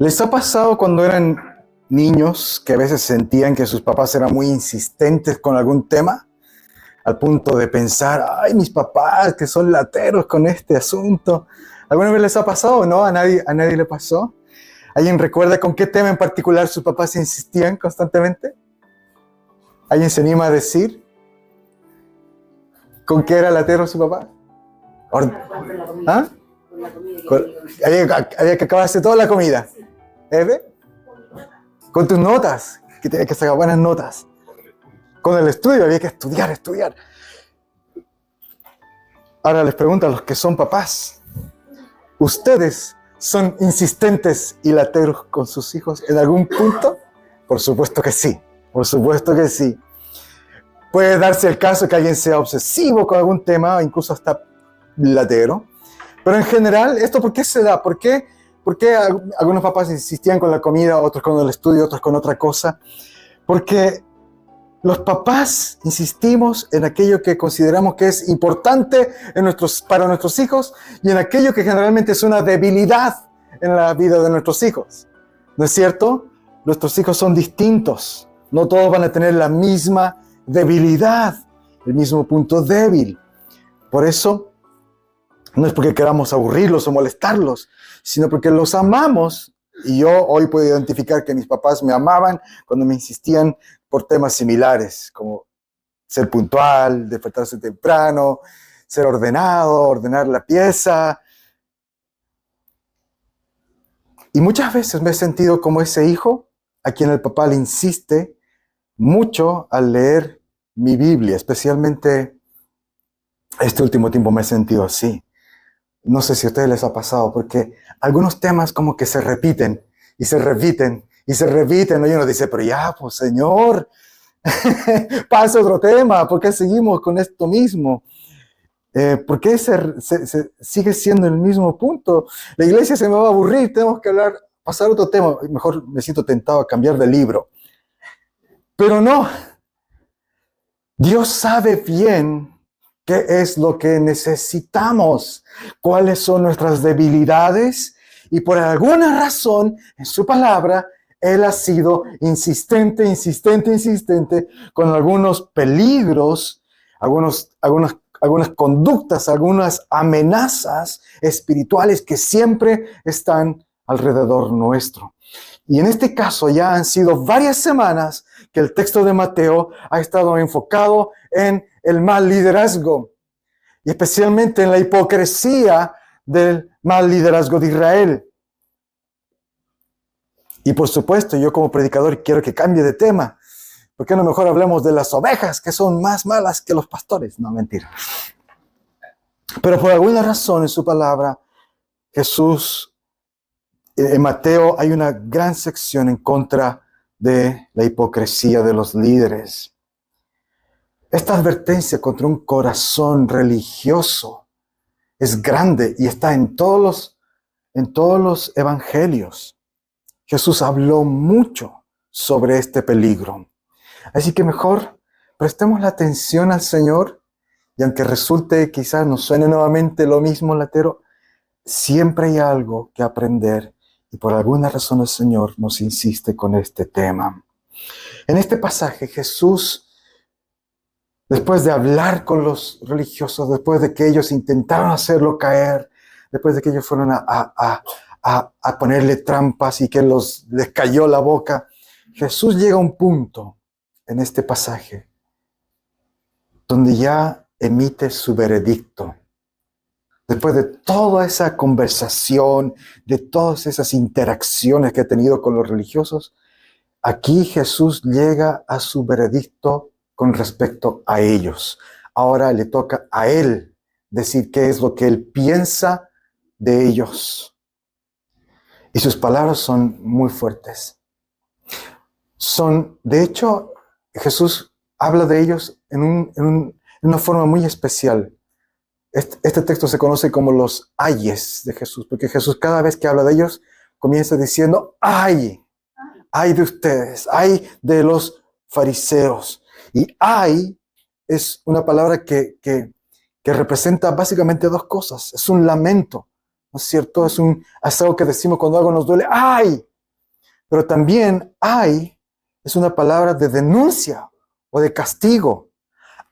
¿Les ha pasado cuando eran niños que a veces sentían que sus papás eran muy insistentes con algún tema? Al punto de pensar, ay, mis papás que son lateros con este asunto. ¿Alguna vez les ha pasado o no? ¿A nadie le pasó? ¿Alguien recuerda con qué tema en particular sus papás insistían constantemente? ¿Alguien se anima a decir con qué era latero su papá? ¿Ah? Había que acabarse toda la comida. Con tus notas, que tenía que sacar buenas notas. Con el estudio había que estudiar. Ahora les pregunto a los que son papás, ¿ustedes son insistentes y lateros con sus hijos en algún punto? Por supuesto que sí, Puede darse el caso que alguien sea obsesivo con algún tema, incluso hasta latero. Pero en general, ¿esto por qué se da? ¿Por qué algunos papás insistían con la comida, otros con el estudio, otros con otra cosa? Porque los papás insistimos en aquello que consideramos que es importante para nuestros hijos y en aquello que generalmente es una debilidad en la vida de nuestros hijos. ¿No es cierto? Nuestros hijos son distintos. No todos van a tener la misma debilidad, el mismo punto débil. Por eso, no es porque queramos aburrirlos o molestarlos, sino porque los amamos. Y yo hoy puedo identificar que mis papás me amaban cuando me insistían por temas similares, como ser puntual, despertarse temprano, ser ordenado, ordenar la pieza. Y muchas veces me he sentido como ese hijo a quien el papá le insiste mucho al leer mi Biblia, especialmente este último tiempo me he sentido así. No sé si a ustedes les ha pasado, porque algunos temas como que se repiten, y se repiten, y uno dice, pero ya, pues Señor, pasa otro tema, ¿por qué seguimos con esto mismo? ¿Por qué sigue siendo el mismo punto? La iglesia se me va a aburrir, tenemos que pasar a otro tema, mejor me siento tentado a cambiar de libro. Pero no, Dios sabe bien qué es lo que necesitamos, cuáles son nuestras debilidades, y por alguna razón en su palabra Él ha sido insistente con algunos peligros, algunas conductas, algunas amenazas espirituales que siempre están alrededor nuestro. Y en este caso ya han sido varias semanas que el texto de Mateo ha estado enfocado en el mal liderazgo, y especialmente en la hipocresía del mal liderazgo de Israel. Y por supuesto, yo como predicador quiero que cambie de tema. ¿Por qué no mejor hablemos de las ovejas, que son más malas que los pastores? No, mentira. Pero por alguna razón en su palabra, Jesús, en Mateo hay una gran sección en contra de la hipocresía de los líderes. Esta advertencia contra un corazón religioso es grande y está en todos los evangelios. Jesús habló mucho sobre este peligro. Así que mejor prestemos la atención al Señor, y aunque resulte quizás nos suene nuevamente lo mismo latero, siempre hay algo que aprender, y por alguna razón el Señor nos insiste con este tema. En este pasaje Jesús, después de hablar con los religiosos, después de que ellos intentaron hacerlo caer, después de que ellos fueron a ponerle trampas y que les cayó la boca, Jesús llega a un punto en este pasaje donde ya emite su veredicto. Después de toda esa conversación, de todas esas interacciones que ha tenido con los religiosos, aquí Jesús llega a su veredicto con respecto a ellos. Ahora le toca a Él decir qué es lo que Él piensa de ellos. Y sus palabras son muy fuertes. De hecho, Jesús habla de ellos en una forma muy especial. Este texto se conoce como los ayes de Jesús, porque Jesús cada vez que habla de ellos comienza diciendo, ay de ustedes, ay de los fariseos. Y ay es una palabra que representa básicamente dos cosas. Es un lamento, ¿no es cierto? Es algo que decimos cuando algo nos duele. ¡Ay! Pero también ay es una palabra de denuncia o de castigo.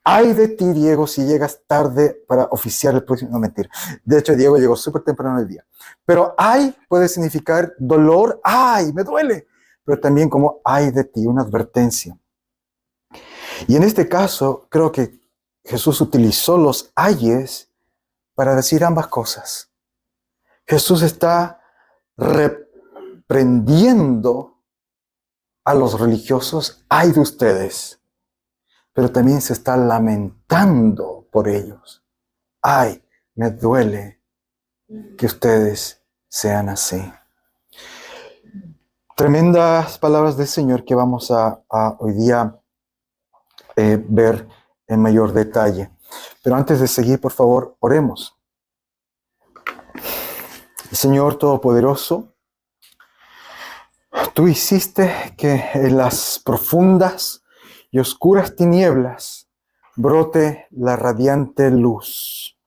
Ay de ti, Diego, si llegas tarde para oficiar el próximo... No, mentira. De hecho, Diego llegó súper temprano el día. Pero ay puede significar dolor. Ay, me duele. Pero también como ay de ti, una advertencia. Y en este caso, creo que Jesús utilizó los ayes para decir ambas cosas. Jesús está reprendiendo a los religiosos, ay de ustedes, pero también se está lamentando por ellos. Ay, me duele que ustedes sean así. Tremendas palabras del Señor que vamos a hoy día ver en mayor detalle. Pero antes de seguir, por favor, oremos. Señor Todopoderoso, tú hiciste que en las profundas y oscuras tinieblas brote la radiante luz.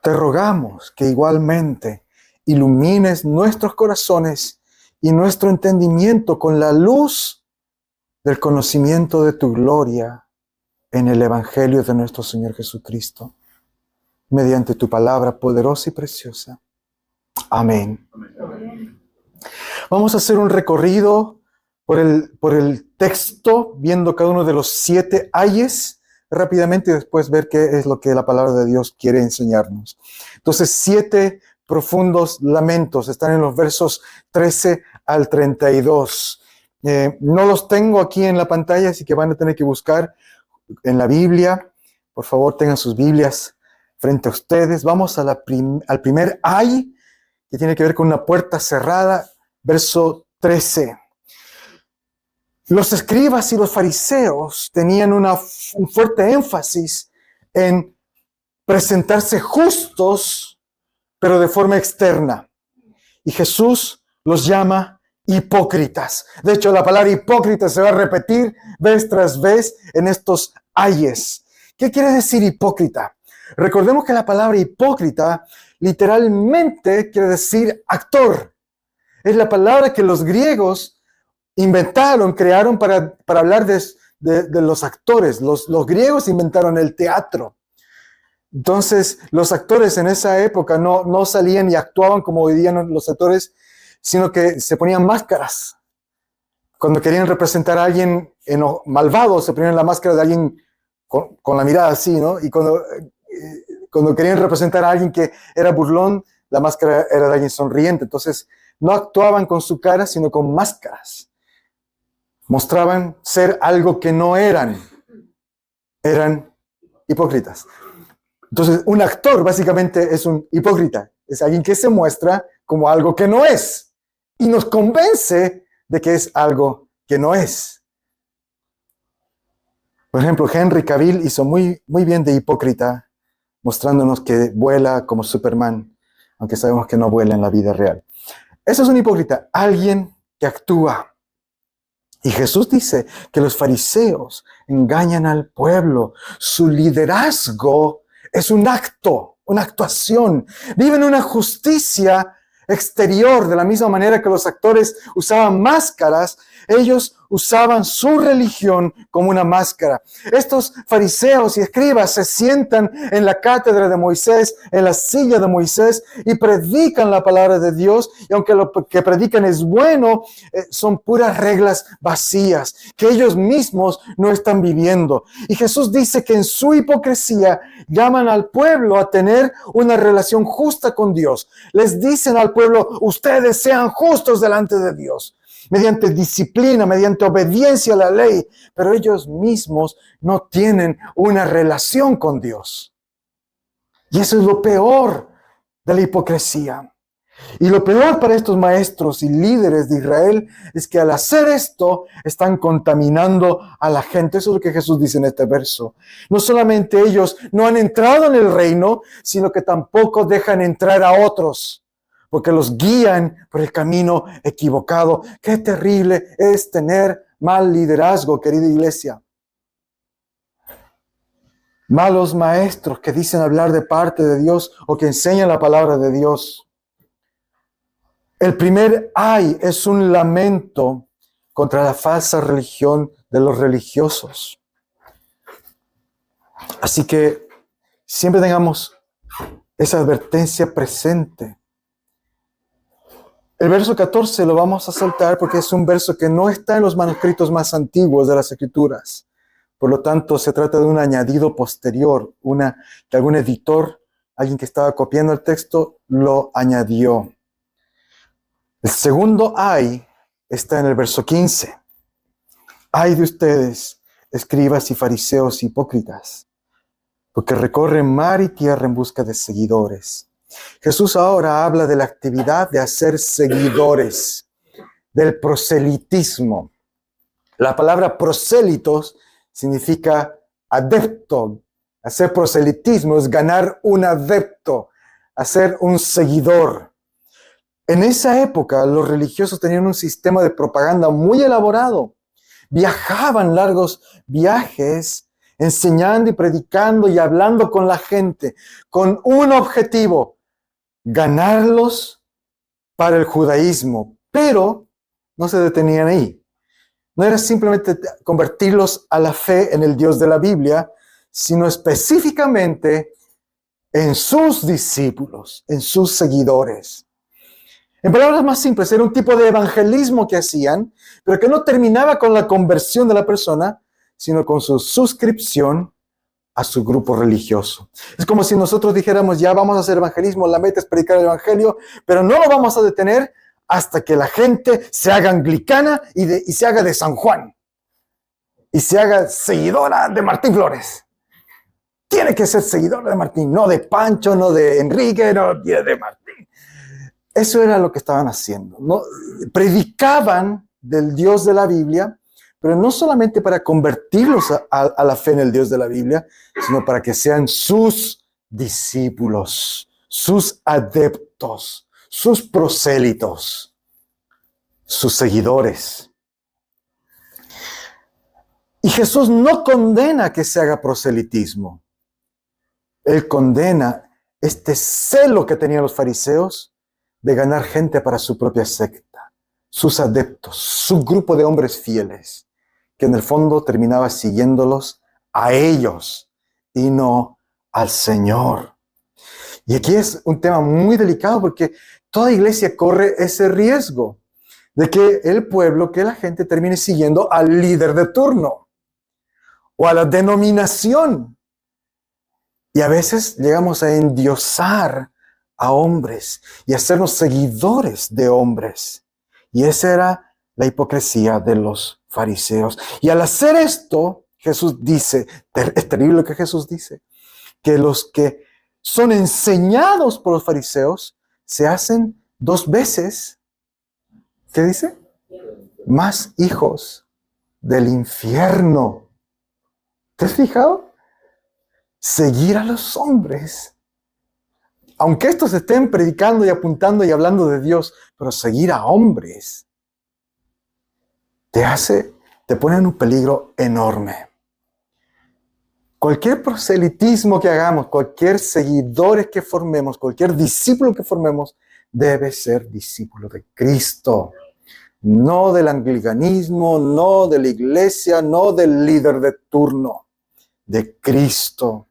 Te rogamos que igualmente ilumines nuestros corazones y nuestro entendimiento con la luz del conocimiento de tu gloria en el Evangelio de nuestro Señor Jesucristo, mediante tu palabra poderosa y preciosa. Amén. Amén. Vamos a hacer un recorrido por el texto, viendo cada uno de los 7 ayes rápidamente y después ver qué es lo que la palabra de Dios quiere enseñarnos. Entonces, 7 profundos lamentos están en los versos 13 al 32. No los tengo aquí en la pantalla, así que van a tener que buscar en la Biblia. Por favor, tengan sus Biblias frente a ustedes. Vamos a al primer ay, que tiene que ver con una puerta cerrada, verso 13. Los escribas y los fariseos tenían un fuerte énfasis en presentarse justos, pero de forma externa. Y Jesús los llama hipócritas. De hecho, la palabra hipócrita se va a repetir vez tras vez en estos ayes. ¿Qué quiere decir hipócrita? Recordemos que la palabra hipócrita literalmente quiere decir actor. Es la palabra que los griegos inventaron, crearon para hablar de los actores. Los griegos inventaron el teatro. Entonces, los actores en esa época no salían y actuaban como hoy día los actores, sino que se ponían máscaras. Cuando querían representar a alguien malvado, se ponían la máscara de alguien con la mirada así, ¿no? Y cuando querían representar a alguien que era burlón, la máscara era de alguien sonriente. Entonces, no actuaban con su cara, sino con máscaras. Mostraban ser algo que no eran. Eran hipócritas. Entonces, un actor básicamente es un hipócrita. Es alguien que se muestra como algo que no es. Y nos convence de que es algo que no es. Por ejemplo, Henry Cavill hizo muy bien de hipócrita, mostrándonos que vuela como Superman, aunque sabemos que no vuela en la vida real. Eso es un hipócrita, alguien que actúa. Y Jesús dice que los fariseos engañan al pueblo. Su liderazgo es un acto, una actuación. Viven una justicia exterior, de la misma manera que los actores usaban máscaras. Ellos usaban su religión como una máscara. Estos fariseos y escribas se sientan en la cátedra de Moisés, en la silla de Moisés, y predican la palabra de Dios. Y aunque lo que predican es bueno, son puras reglas vacías, que ellos mismos no están viviendo. Y Jesús dice que en su hipocresía llaman al pueblo a tener una relación justa con Dios. Les dicen al pueblo, ustedes sean justos delante de Dios, mediante disciplina, mediante obediencia a la ley, pero ellos mismos no tienen una relación con Dios. Y eso es lo peor de la hipocresía. Y lo peor para estos maestros y líderes de Israel es que al hacer esto están contaminando a la gente. Eso es lo que Jesús dice en este verso. No solamente ellos no han entrado en el reino, sino que tampoco dejan entrar a otros, porque los guían por el camino equivocado. Qué terrible es tener mal liderazgo, querida iglesia. Malos maestros que dicen hablar de parte de Dios o que enseñan la palabra de Dios. El primer ay es un lamento contra la falsa religión de los religiosos. Así que siempre tengamos esa advertencia presente. El verso 14 lo vamos a saltar porque es un verso que no está en los manuscritos más antiguos de las Escrituras. Por lo tanto, se trata de un añadido posterior, que algún editor, alguien que estaba copiando el texto, lo añadió. El segundo ay está en el verso 15. Ay de ustedes, escribas y fariseos hipócritas, porque recorren mar y tierra en busca de seguidores. Jesús ahora habla de la actividad de hacer seguidores, del proselitismo. La palabra prosélitos significa adepto. Hacer proselitismo es ganar un adepto, hacer un seguidor. En esa época, los religiosos tenían un sistema de propaganda muy elaborado. Viajaban largos viajes, enseñando y predicando y hablando con la gente, con un objetivo: ganarlos para el judaísmo. Pero no se detenían ahí. No era simplemente convertirlos a la fe en el Dios de la Biblia, sino específicamente en sus discípulos, en sus seguidores. En palabras más simples, era un tipo de evangelismo que hacían, pero que no terminaba con la conversión de la persona, sino con su suscripción a su grupo religioso. Es como si nosotros dijéramos: ya vamos a hacer evangelismo, la meta es predicar el evangelio, pero no lo vamos a detener hasta que la gente se haga anglicana y se haga de San Juan, y se haga seguidora de Martín Flores. Tiene que ser seguidora de Martín, no de Pancho, no de Enrique, no de Martín. Eso era lo que estaban haciendo, ¿no? Predicaban del Dios de la Biblia, pero no solamente para convertirlos a la fe en el Dios de la Biblia, sino para que sean sus discípulos, sus adeptos, sus prosélitos, sus seguidores. Y Jesús no condena que se haga proselitismo. Él condena este celo que tenían los fariseos de ganar gente para su propia secta, sus adeptos, su grupo de hombres fieles, que en el fondo terminaba siguiéndolos a ellos y no al Señor. Y aquí es un tema muy delicado porque toda iglesia corre ese riesgo de que el pueblo, que la gente termine siguiendo al líder de turno o a la denominación. Y a veces llegamos a endiosar a hombres y hacernos seguidores de hombres. Y esa era la hipocresía de los fariseos. Y al hacer esto, Jesús dice, es terrible lo que Jesús dice, que los que son enseñados por los fariseos se hacen 2 veces, ¿qué dice? Más hijos del infierno. ¿Te has fijado? Seguir a los hombres, aunque estos estén predicando y apuntando y hablando de Dios, pero seguir a hombres te pone en un peligro enorme. Cualquier proselitismo que hagamos, cualquier seguidores que formemos, cualquier discípulo que formemos, debe ser discípulo de Cristo. No del anglicanismo, no de la iglesia, no del líder de turno, de Cristo.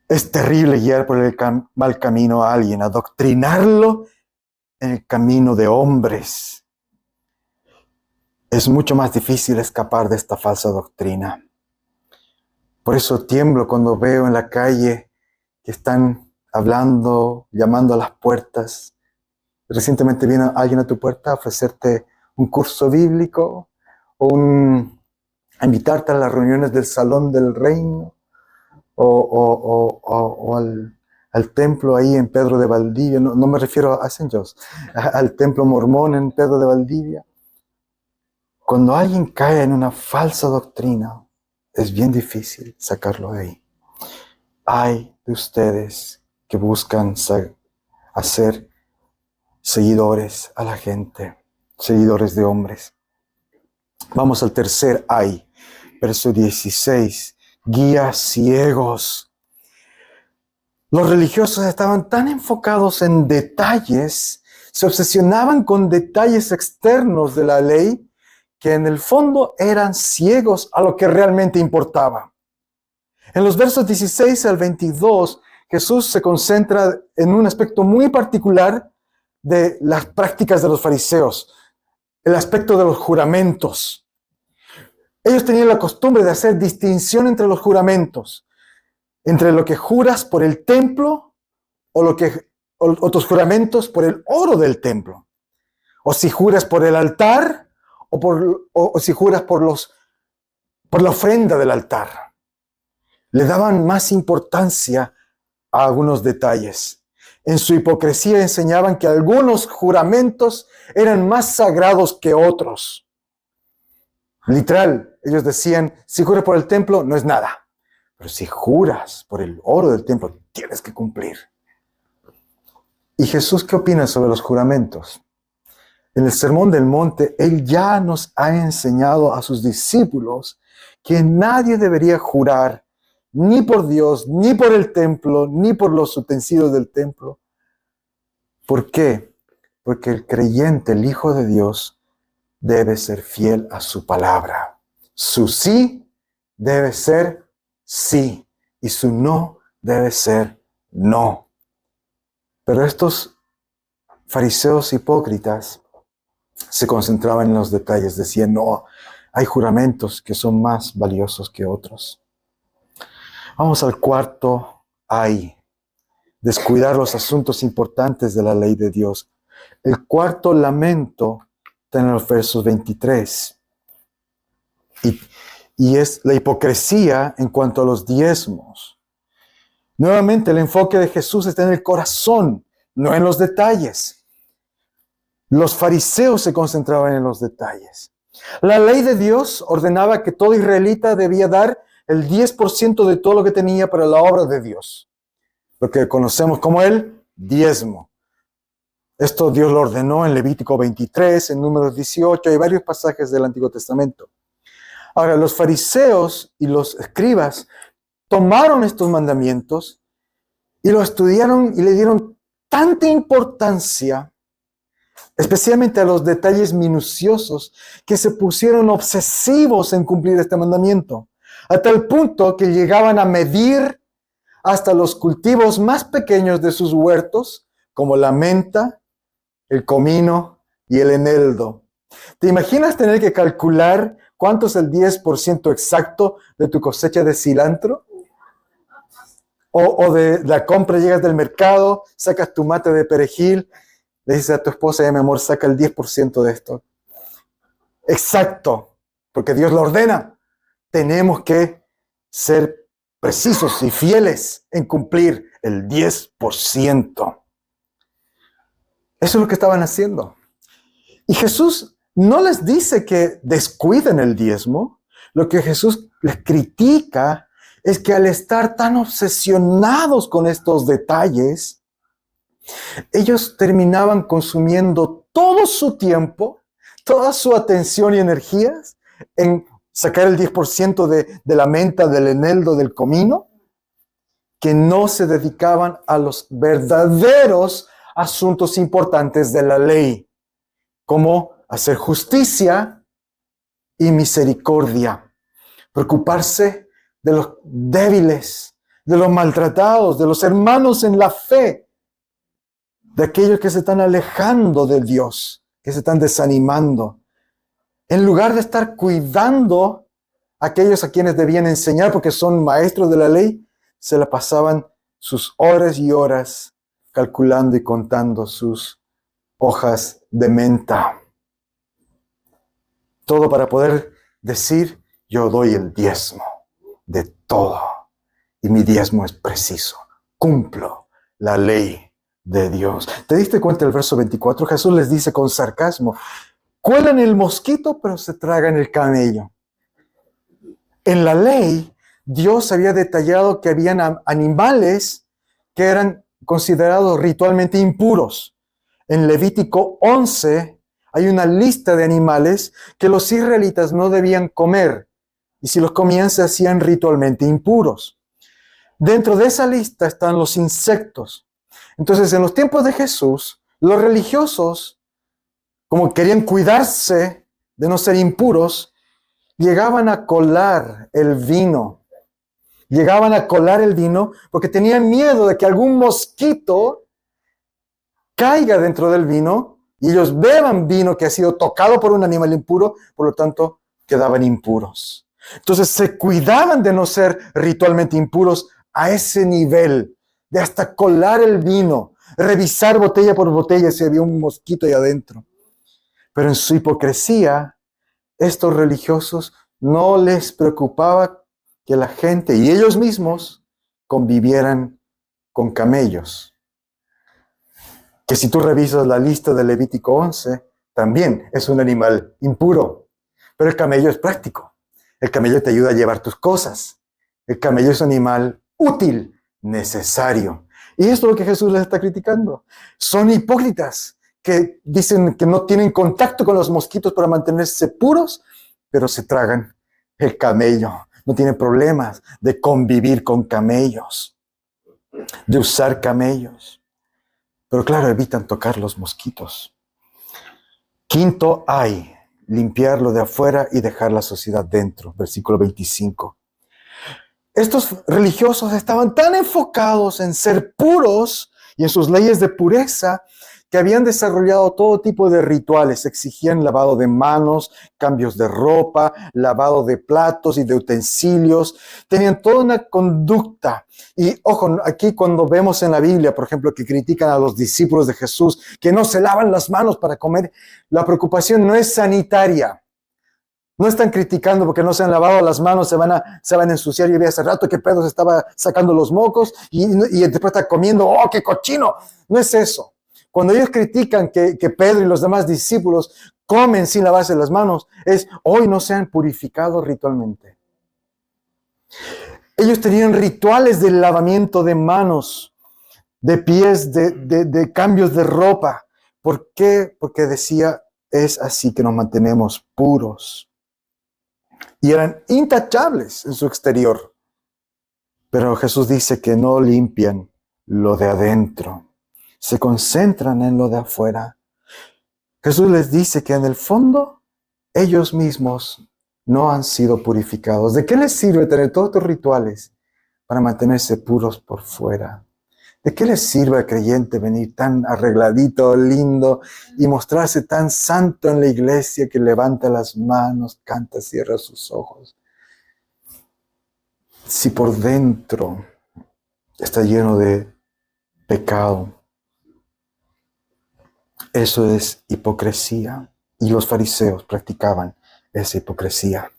Es terrible guiar por el mal camino a alguien, adoctrinarlo en el camino de hombres. Es mucho más difícil escapar de esta falsa doctrina. Por eso tiemblo cuando veo en la calle que están hablando, llamando a las puertas. Recientemente viene alguien a tu puerta a ofrecerte un curso bíblico o a invitarte a las reuniones del Salón del Reino o al templo ahí en Pedro de Valdivia. No me refiero a St. John's, al templo mormón en Pedro de Valdivia. Cuando alguien cae en una falsa doctrina, es bien difícil sacarlo de ahí. Hay de ustedes que buscan hacer seguidores a la gente, seguidores de hombres. Vamos al tercer ay, verso 16. Guías ciegos. Los religiosos estaban tan enfocados en detalles Se obsesionaban con detalles externos de la ley que en el fondo eran ciegos a lo que realmente importaba. En los versos 16 al 22, Jesús se concentra en un aspecto muy particular de las prácticas de los fariseos, el aspecto de los juramentos. Ellos tenían la costumbre de hacer distinción entre los juramentos, entre lo que juras por el templo o tus juramentos por el oro del templo, o si juras por el altar o si juras por la ofrenda del altar. Le daban más importancia a algunos detalles. En su hipocresía enseñaban que algunos juramentos eran más sagrados que otros. Literal, ellos decían, si juras por el templo, no es nada. Pero si juras por el oro del templo, tienes que cumplir. ¿Y Jesús qué opina sobre los juramentos? En el Sermón del Monte, Él ya nos ha enseñado a sus discípulos que nadie debería jurar ni por Dios, ni por el templo, ni por los utensilios del templo. ¿Por qué? Porque el creyente, el Hijo de Dios, debe ser fiel a su palabra. Su sí debe ser sí y su no debe ser no. Pero estos fariseos hipócritas se concentraban en los detalles. Decían, no, hay juramentos que son más valiosos que otros. Vamos al cuarto ay. Descuidar los asuntos importantes de la ley de Dios. El cuarto lamento está en los versos 23. Y es la hipocresía en cuanto a los diezmos. Nuevamente, el enfoque de Jesús está en el corazón, no en los detalles. Los fariseos se concentraban en los detalles. La ley de Dios ordenaba que todo israelita debía dar el 10% de todo lo que tenía para la obra de Dios. Lo que conocemos como el diezmo. Esto Dios lo ordenó en Levítico 23, en Números 18, hay varios pasajes del Antiguo Testamento. Ahora, los fariseos y los escribas tomaron estos mandamientos y los estudiaron y le dieron tanta importancia, especialmente a los detalles minuciosos, que se pusieron obsesivos en cumplir este mandamiento, a tal punto que llegaban a medir hasta los cultivos más pequeños de sus huertos, como la menta, el comino y el eneldo. ¿Te imaginas tener que calcular cuánto es el 10% exacto de tu cosecha de cilantro? O de la compra, llegas del mercado, sacas tu mate de perejil, le dices a tu esposa, mi amor, saca el 10% de esto. Exacto, porque Dios lo ordena. Tenemos que ser precisos y fieles en cumplir el 10%. Eso es lo que estaban haciendo. Y Jesús no les dice que descuiden el diezmo. Lo que Jesús les critica es que al estar tan obsesionados con estos detalles, ellos terminaban consumiendo todo su tiempo, toda su atención y energías en sacar el 10% de la menta, del eneldo, del comino, que no se dedicaban a los verdaderos asuntos importantes de la ley, como hacer justicia y misericordia, preocuparse de los débiles, de los maltratados, de los hermanos en la fe, de aquellos que se están alejando de Dios, que se están desanimando. En lugar de estar cuidando a aquellos a quienes debían enseñar porque son maestros de la ley, se la pasaban sus horas y horas calculando y contando sus hojas de menta. Todo para poder decir, yo doy el diezmo de todo. Y mi diezmo es preciso. Cumplo la ley de Dios. ¿Te diste cuenta del verso 24? Jesús les dice con sarcasmo, cuelan el mosquito, pero se tragan el camello. En la ley, Dios había detallado que habían animales que eran considerados ritualmente impuros. En Levítico 11 hay una lista de animales que los israelitas no debían comer, y si los comían se hacían ritualmente impuros. Dentro de esa lista están los insectos. Entonces, en los tiempos de Jesús, Los religiosos, como querían cuidarse de no ser impuros, llegaban a colar el vino. Llegaban a colar el vino porque tenían miedo de que algún mosquito caiga dentro del vino y ellos beban vino que ha sido tocado por un animal impuro, por lo tanto quedaban impuros. Entonces se cuidaban de no ser ritualmente impuros a ese nivel, de hasta colar el vino, revisar botella por botella si había un mosquito ahí adentro. Pero en su hipocresía, estos religiosos no les preocupaba que la gente y ellos mismos convivieran con camellos. Que si tú revisas la lista de Levítico 11, también es un animal impuro. Pero el camello es práctico. El camello te ayuda a llevar tus cosas. El camello es un animal útil, necesario. Y esto es lo que Jesús les está criticando. Son hipócritas que dicen que no tienen contacto con los mosquitos para mantenerse puros, pero se tragan el camello. No tienen problemas de convivir con camellos, de usar camellos. Pero claro, evitan tocar los mosquitos. Quinto, hay limpiarlo de afuera y dejar la suciedad dentro. Versículo 25. Estos religiosos estaban tan enfocados en ser puros y en sus leyes de pureza que habían desarrollado todo tipo de rituales. Exigían lavado de manos, cambios de ropa, lavado de platos y de utensilios. Tenían toda una conducta. Y ojo, aquí cuando vemos en la Biblia, por ejemplo, que critican a los discípulos de Jesús, que no se lavan las manos para comer, la preocupación no es sanitaria. No están criticando porque no se han lavado las manos, se van a ensuciar. Yo vi hace rato que Pedro se estaba sacando los mocos y después está comiendo, ¡oh, qué cochino! No es eso. Cuando ellos critican que Pedro y los demás discípulos comen sin lavarse las manos, es hoy no se han purificado ritualmente. Ellos tenían rituales de lavamiento de manos, de pies, de cambios de ropa. ¿Por qué? Porque decía, es así que nos mantenemos puros. Y eran intachables en su exterior. Pero Jesús dice que no limpian lo de adentro. Se concentran en lo de afuera. Jesús les dice que en el fondo ellos mismos no han sido purificados. ¿De qué les sirve tener todos estos rituales para mantenerse puros por fuera? ¿De qué les sirve al creyente venir tan arregladito, lindo y mostrarse tan santo en la iglesia que levanta las manos, canta, cierra sus ojos? Si por dentro está lleno de pecado. Eso es hipocresía. Y los fariseos practicaban esa hipocresía.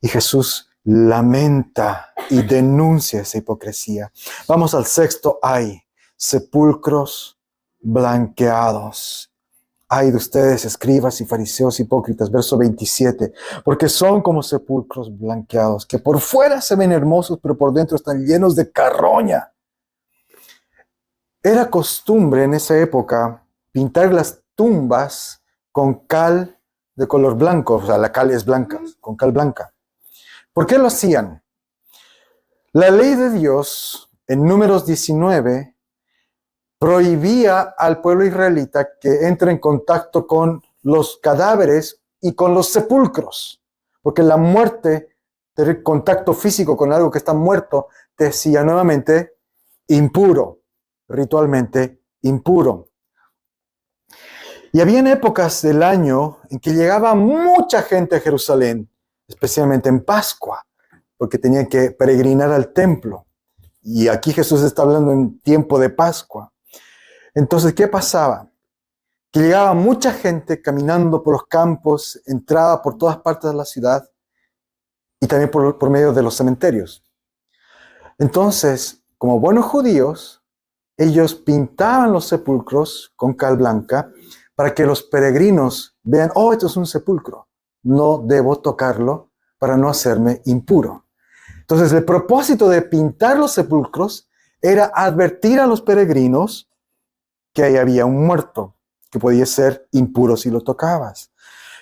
Y Jesús lamenta y denuncia esa hipocresía. Vamos al sexto, hay sepulcros blanqueados. Ay de ustedes, escribas y fariseos hipócritas, verso 27, porque son como sepulcros blanqueados, que por fuera se ven hermosos, pero por dentro están llenos de carroña. Era costumbre en esa época pintar las tumbas con cal de color blanco, o sea, la cal es blanca, con cal blanca. ¿Por qué lo hacían? La ley de Dios, en Números 19, prohibía al pueblo israelita que entre en contacto con los cadáveres y con los sepulcros, porque la muerte, tener contacto físico con algo que está muerto, te hacía nuevamente impuro, ritualmente impuro. Y había épocas del año en que llegaba mucha gente a Jerusalén, especialmente en Pascua, porque tenían que peregrinar al templo. Y aquí Jesús está hablando en tiempo de Pascua. Entonces, ¿qué pasaba? Que llegaba mucha gente caminando por los campos, entraba por todas partes de la ciudad y también por medio de los cementerios. Entonces, como buenos judíos, ellos pintaban los sepulcros con cal blanca para que los peregrinos vean, oh, esto es un sepulcro, no debo tocarlo para no hacerme impuro. Entonces, el propósito de pintar los sepulcros era advertir a los peregrinos que ahí había un muerto, que podía ser impuro si lo tocabas.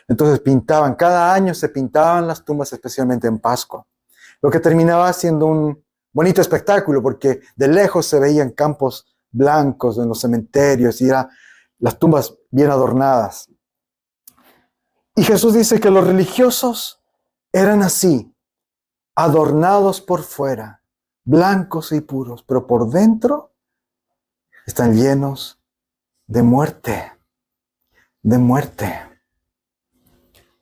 Entonces pintaban, cada año se pintaban las tumbas, especialmente en Pascua, lo que terminaba siendo un bonito espectáculo, porque de lejos se veían campos blancos en los cementerios, y era las tumbas bien adornadas. Y Jesús dice que los religiosos eran así, adornados por fuera, blancos y puros, pero por dentro están llenos de muerte, de muerte.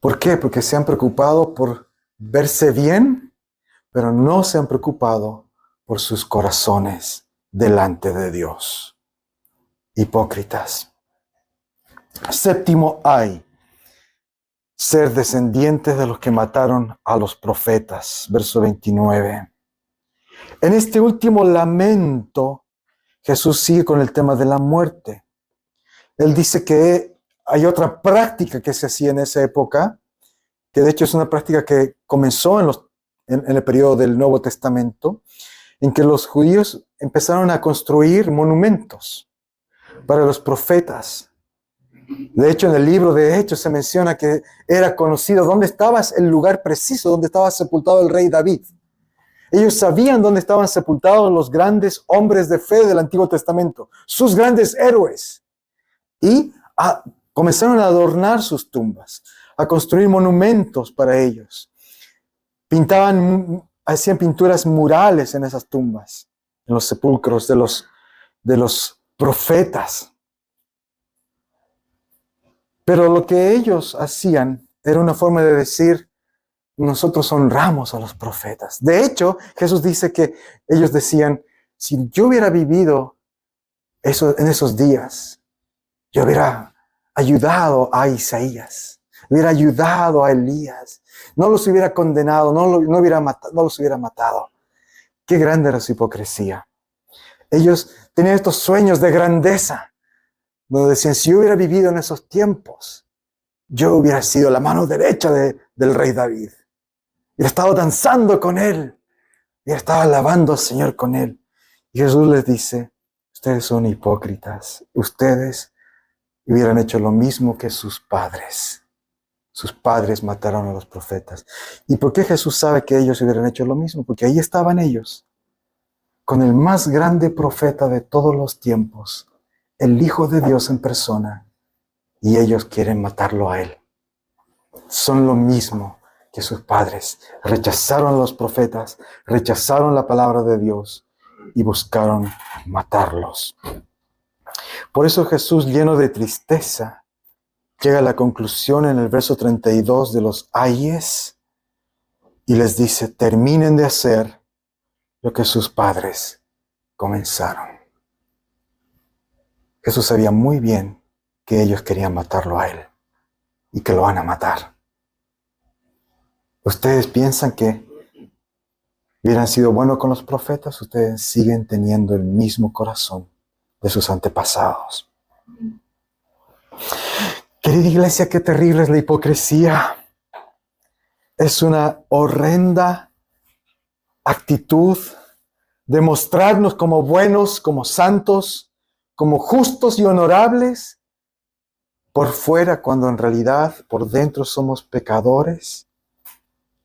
¿Por qué? Porque se han preocupado por verse bien, pero no se han preocupado por sus corazones delante de Dios. Hipócritas. Séptimo hay, ser descendientes de los que mataron a los profetas. Verso 29. En este último lamento, Jesús sigue con el tema de la muerte. Él dice que hay otra práctica que se hacía en esa época, que de hecho es una práctica que comenzó en el periodo del Nuevo Testamento, en que los judíos empezaron a construir monumentos para los profetas. De hecho, en el libro de Hechos se menciona que era conocido dónde estaba el lugar preciso, donde estaba sepultado el rey David. Ellos sabían dónde estaban sepultados los grandes hombres de fe del Antiguo Testamento, sus grandes héroes. Y comenzaron a adornar sus tumbas, a construir monumentos para ellos. Hacían pinturas murales en esas tumbas, en los sepulcros de los profetas. Pero lo que ellos hacían era una forma de decir, nosotros honramos a los profetas. De hecho, Jesús dice que ellos decían, si yo hubiera vivido en esos días, yo hubiera ayudado a Isaías, hubiera ayudado a Elías, no los hubiera condenado, no los hubiera matado. Qué grande era su hipocresía. Ellos tenían estos sueños de grandeza, donde decían, si yo hubiera vivido en esos tiempos, yo hubiera sido la mano derecha del rey David. Y estaba danzando con él. Y estaba alabando al Señor con él. Y Jesús les dice, ustedes son hipócritas. Ustedes hubieran hecho lo mismo que sus padres. Sus padres mataron a los profetas. ¿Y por qué Jesús sabe que ellos hubieran hecho lo mismo? Porque ahí estaban ellos, con el más grande profeta de todos los tiempos, el Hijo de Dios en persona, y ellos quieren matarlo a él. Son lo mismo que sus padres. Rechazaron a los profetas, rechazaron la palabra de Dios y buscaron matarlos. Por eso Jesús, lleno de tristeza, llega a la conclusión en el verso 32 de los ayes y les dice, terminen de hacer lo que sus padres comenzaron. Jesús sabía muy bien que ellos querían matarlo a él y que lo van a matar. ¿Ustedes piensan que hubieran sido buenos con los profetas? Ustedes siguen teniendo el mismo corazón de sus antepasados. Querida iglesia, qué terrible es la hipocresía. Es una horrenda actitud de mostrarnos como buenos, como santos, como justos y honorables por fuera, cuando en realidad por dentro somos pecadores,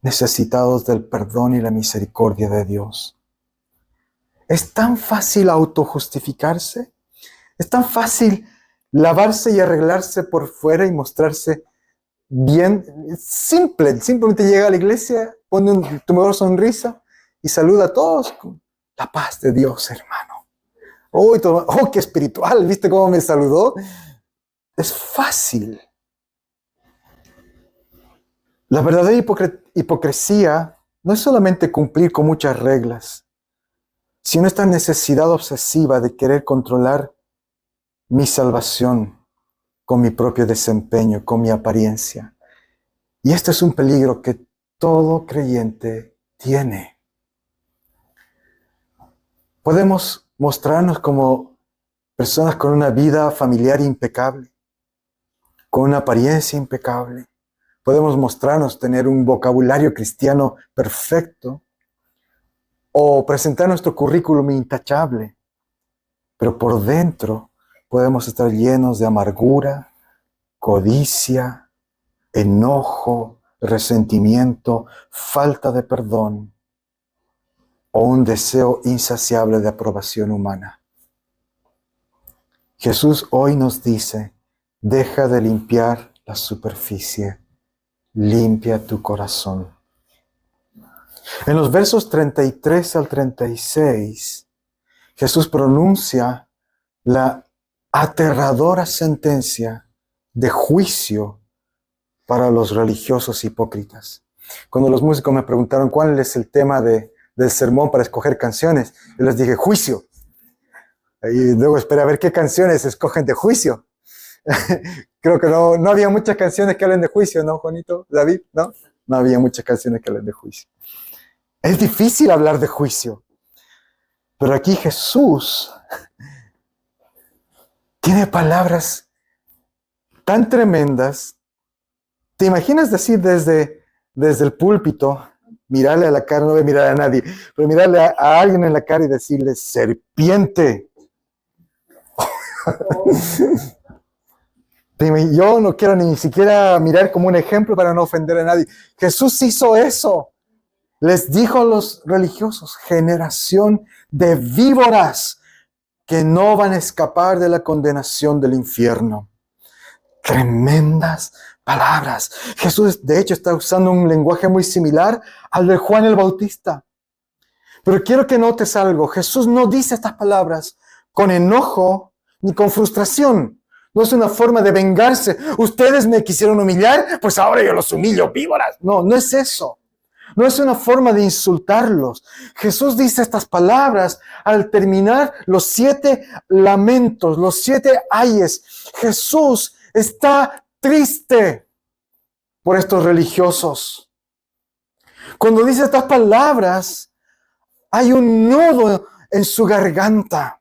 necesitados del perdón y la misericordia de Dios. Es tan fácil autojustificarse, es tan fácil lavarse y arreglarse por fuera y mostrarse bien, simplemente llega a la iglesia, pone tu mejor sonrisa y saluda a todos con la paz de Dios, hermano. Oh, qué espiritual, ¿viste cómo me saludó? Es fácil. La verdadera hipocresía no es solamente cumplir con muchas reglas, sino esta necesidad obsesiva de querer controlar mi salvación con mi propio desempeño, con mi apariencia. Y este es un peligro que todo creyente tiene. Podemos mostrarnos como personas con una vida familiar impecable, con una apariencia impecable. Podemos mostrarnos tener un vocabulario cristiano perfecto o presentar nuestro currículum intachable, pero por dentro podemos estar llenos de amargura, codicia, enojo, resentimiento, falta de perdón o un deseo insaciable de aprobación humana. Jesús hoy nos dice, deja de limpiar la superficie, limpia tu corazón. En los versos 33 al 36, Jesús pronuncia la aterradora sentencia de juicio para los religiosos hipócritas. Cuando los músicos me preguntaron cuál es el tema del sermón para escoger canciones, yo les dije juicio. Y luego esperé a ver qué canciones escogen de juicio. Creo que no había muchas canciones que hablen de juicio, ¿no, Juanito? David, ¿no? No había muchas canciones que hablen de juicio. Es difícil hablar de juicio. Pero aquí Jesús tiene palabras tan tremendas. ¿Te imaginas decir desde el púlpito, mirarle a la cara, no voy a mirar a nadie, pero mirarle a alguien en la cara y decirle, serpiente? Yo no quiero ni siquiera mirar como un ejemplo para no ofender a nadie. Jesús hizo eso. Les dijo a los religiosos, generación de víboras que no van a escapar de la condenación del infierno. Tremendas palabras. Jesús, de hecho, está usando un lenguaje muy similar al de Juan el Bautista. Pero quiero que notes algo. Jesús no dice estas palabras con enojo ni con frustración. No es una forma de vengarse. Ustedes me quisieron humillar, pues ahora yo los humillo, víboras. No es eso. No es una forma de insultarlos. Jesús dice estas palabras al terminar los 7 lamentos, los 7 ayes. Jesús está triste por estos religiosos. Cuando dice estas palabras, hay un nudo en su garganta.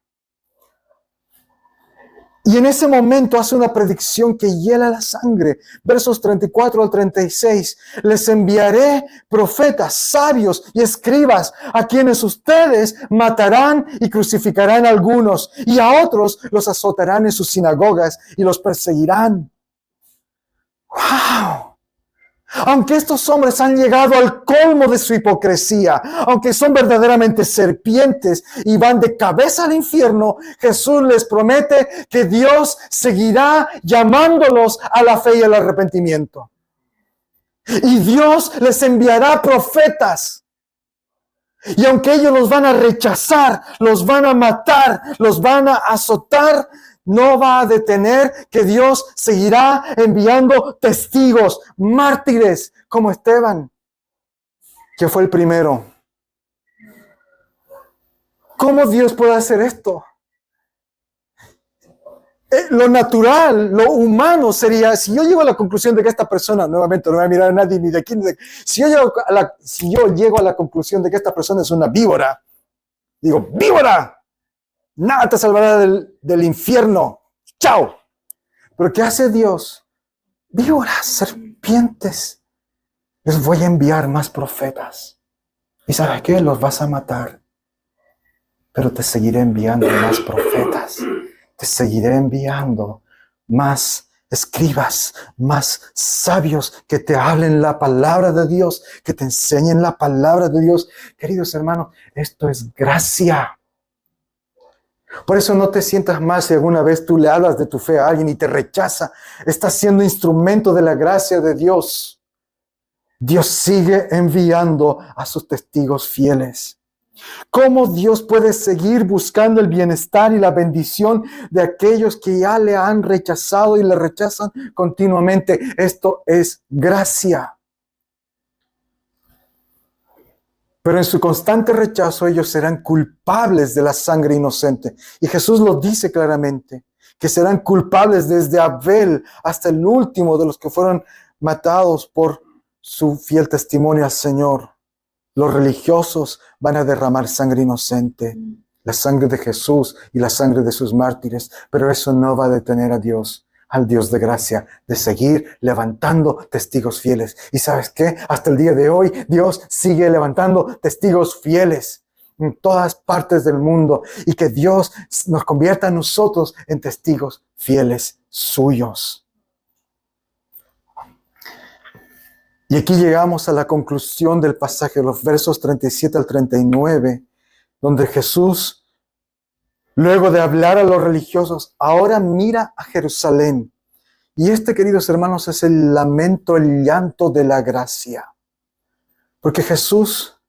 Y en ese momento hace una predicción que hiela la sangre. Versos 34 al 36. Les enviaré profetas, sabios y escribas, a quienes ustedes matarán y crucificarán a algunos, y a otros los azotarán en sus sinagogas y los perseguirán. ¡Wow! Aunque estos hombres han llegado al colmo de su hipocresía, aunque son verdaderamente serpientes y van de cabeza al infierno, Jesús les promete que Dios seguirá llamándolos a la fe y al arrepentimiento. Y Dios les enviará profetas. Y aunque ellos los van a rechazar, los van a matar, los van a azotar, no va a detener que Dios seguirá enviando testigos, mártires, como Esteban, que fue el primero. ¿Cómo Dios puede hacer esto? Lo natural, lo humano sería, si yo llego a la conclusión de que esta persona, nuevamente no voy a mirar a nadie ni de aquí, si yo llego a la conclusión de que esta persona es una víbora, digo, víbora, nada te salvará del infierno. ¡Chao! Pero ¿qué hace Dios? Víboras, serpientes. Les voy a enviar más profetas. ¿Y sabes qué? Los vas a matar. Pero te seguiré enviando más profetas. Te seguiré enviando más escribas, más sabios que te hablen la palabra de Dios, que te enseñen la palabra de Dios. Queridos hermanos, esto es gracia. Por eso no te sientas mal si alguna vez tú le hablas de tu fe a alguien y te rechaza. Estás siendo instrumento de la gracia de Dios. Dios sigue enviando a sus testigos fieles. ¿Cómo Dios puede seguir buscando el bienestar y la bendición de aquellos que ya le han rechazado y le rechazan continuamente? Esto es gracia. Pero en su constante rechazo ellos serán culpables de la sangre inocente. Y Jesús lo dice claramente, que serán culpables desde Abel hasta el último de los que fueron matados por su fiel testimonio al Señor. Los religiosos van a derramar sangre inocente, la sangre de Jesús y la sangre de sus mártires, pero eso no va a detener a Dios, al Dios de gracia, de seguir levantando testigos fieles. ¿Y sabes qué? Hasta el día de hoy, Dios sigue levantando testigos fieles en todas partes del mundo, y que Dios nos convierta a nosotros en testigos fieles suyos. Y aquí llegamos a la conclusión del pasaje, los versos 37 al 39, donde Jesús Luego de hablar a los religiosos, ahora mira a Jerusalén. Y queridos hermanos, es el lamento, el llanto de la gracia. Porque Jesús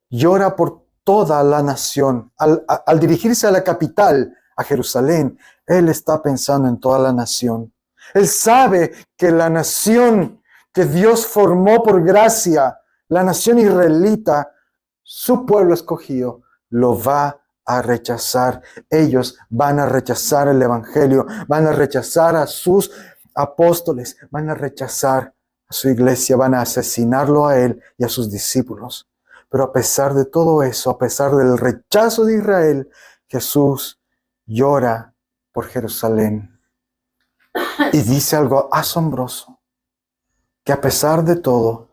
llora por toda la nación. Al dirigirse a la capital, a Jerusalén, Él está pensando en toda la nación. Él sabe que la nación que Dios formó por gracia, la nación israelita, su pueblo escogido, lo va a rechazar. Ellos van a rechazar el evangelio, van a rechazar a sus apóstoles, van a rechazar a su iglesia, van a asesinarlo a él y a sus discípulos. Pero a pesar de todo eso, a pesar del rechazo de Israel, Jesús llora por Jerusalén. Y dice algo asombroso, que a pesar de todo,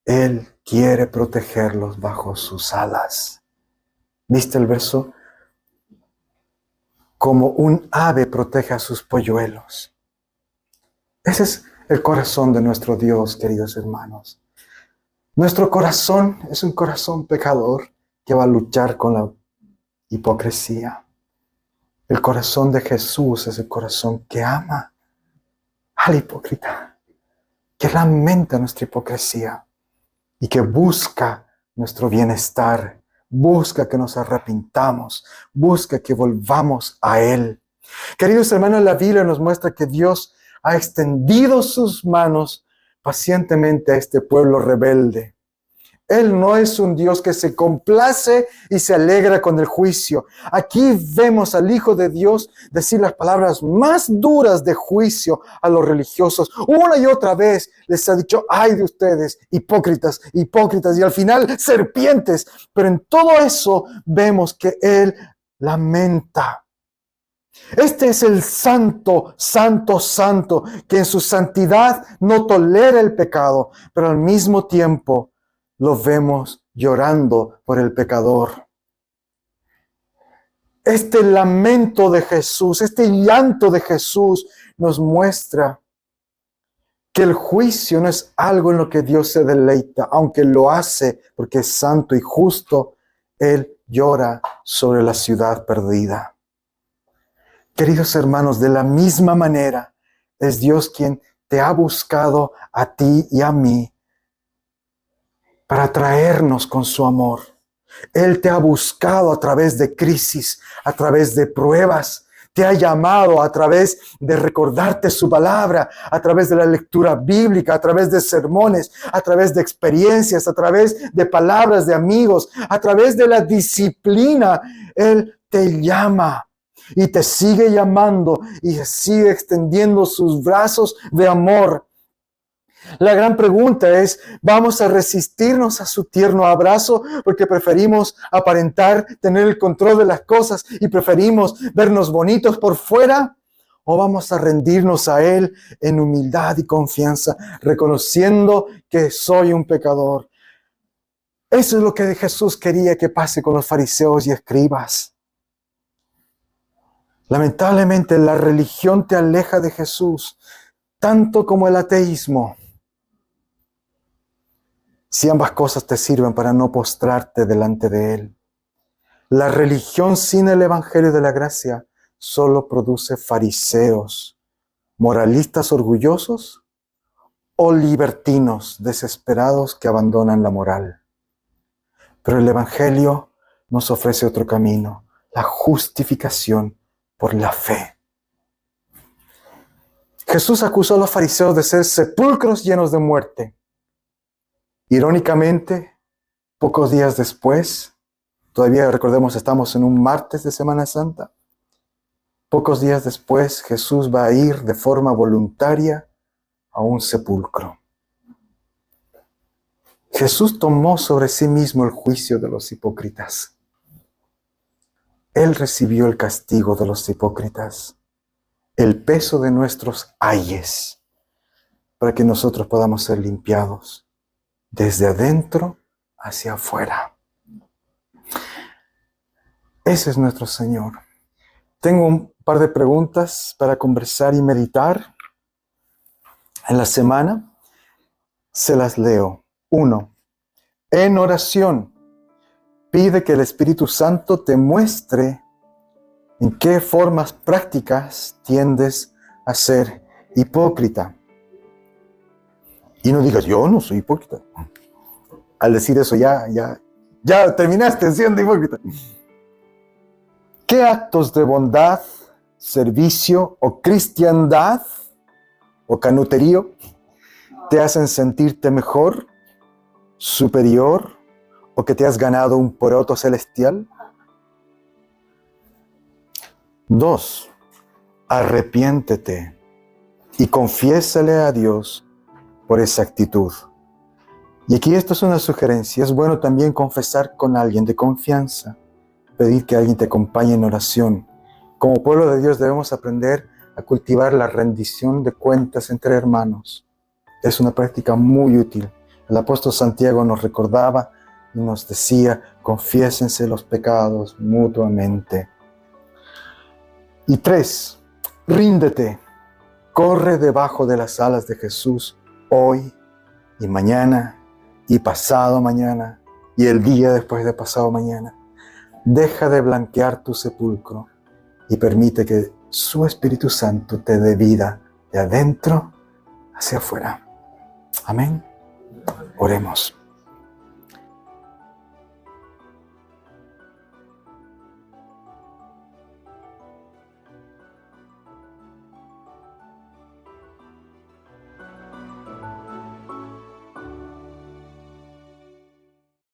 Él quiere protegerlos bajo sus alas. ¿Viste el verso? Como un ave protege a sus polluelos. Ese es el corazón de nuestro Dios, queridos hermanos. Nuestro corazón es un corazón pecador que va a luchar con la hipocresía. El corazón de Jesús es el corazón que ama al hipócrita, que lamenta nuestra hipocresía y que busca nuestro bienestar, busca que nos arrepintamos, busca que volvamos a Él. Queridos hermanos, la Biblia nos muestra que Dios ha extendido sus manos pacientemente a este pueblo rebelde. Él no es un Dios que se complace y se alegra con el juicio. Aquí vemos al Hijo de Dios decir las palabras más duras de juicio a los religiosos. Una y otra vez les ha dicho, ay de ustedes, hipócritas, hipócritas, y al final serpientes. Pero en todo eso vemos que Él lamenta. Este es el santo, santo, santo, que en su santidad no tolera el pecado, pero al mismo tiempo lo vemos llorando por el pecador. Este lamento de Jesús, este llanto de Jesús nos muestra que el juicio no es algo en lo que Dios se deleita, aunque lo hace porque es santo y justo. Él llora sobre la ciudad perdida. Queridos hermanos, de la misma manera es Dios quien te ha buscado a ti y a mí para traernos con su amor. Él te ha buscado a través de crisis, a través de pruebas. Te ha llamado a través de recordarte su palabra, a través de la lectura bíblica, a través de sermones, a través de experiencias, a través de palabras de amigos, a través de la disciplina. Él te llama y te sigue llamando y sigue extendiendo sus brazos de amor. La gran pregunta es, ¿vamos a resistirnos a su tierno abrazo porque preferimos aparentar tener el control de las cosas y preferimos vernos bonitos por fuera? ¿O vamos a rendirnos a Él en humildad y confianza, reconociendo que soy un pecador? Eso es lo que Jesús quería que pase con los fariseos y escribas. Lamentablemente, la religión te aleja de Jesús, tanto como el ateísmo. Si ambas cosas te sirven para no postrarte delante de Él. La religión sin el Evangelio de la gracia solo produce fariseos, moralistas orgullosos o libertinos desesperados que abandonan la moral. Pero el Evangelio nos ofrece otro camino, la justificación por la fe. Jesús acusó a los fariseos de ser sepulcros llenos de muerte. Irónicamente, pocos días después, todavía recordemos, estamos en un martes de Semana Santa, pocos días después Jesús va a ir de forma voluntaria a un sepulcro. Jesús tomó sobre sí mismo el juicio de los hipócritas. Él recibió el castigo de los hipócritas, el peso de nuestros ayes, para que nosotros podamos ser limpiados desde adentro hacia afuera. Ese es nuestro Señor. Tengo un par de preguntas para conversar y meditar en la semana. Se las leo. 1. En oración, pide que el Espíritu Santo te muestre ¿En qué formas prácticas tiendes a ser hipócrita? Y no digas, yo no soy hipócrita. Al decir eso ya terminaste siendo hipócrita. ¿Qué actos de bondad, servicio o cristiandad o canuterío te hacen sentirte mejor, superior o que te has ganado un poroto celestial? 2. Arrepiéntete y confiésale a Dios por esa actitud. Y aquí esto es una sugerencia. Es bueno también confesar con alguien de confianza, pedir que alguien te acompañe en oración. Como pueblo de Dios debemos aprender a cultivar la rendición de cuentas entre hermanos. Es una práctica muy útil. El apóstol Santiago nos recordaba y nos decía, confiésense los pecados mutuamente. Y 3, ríndete, corre debajo de las alas de Jesús hoy y mañana y pasado mañana y el día después de pasado mañana. Deja de blanquear tu sepulcro y permite que su Espíritu Santo te dé vida de adentro hacia afuera. Amén. Oremos.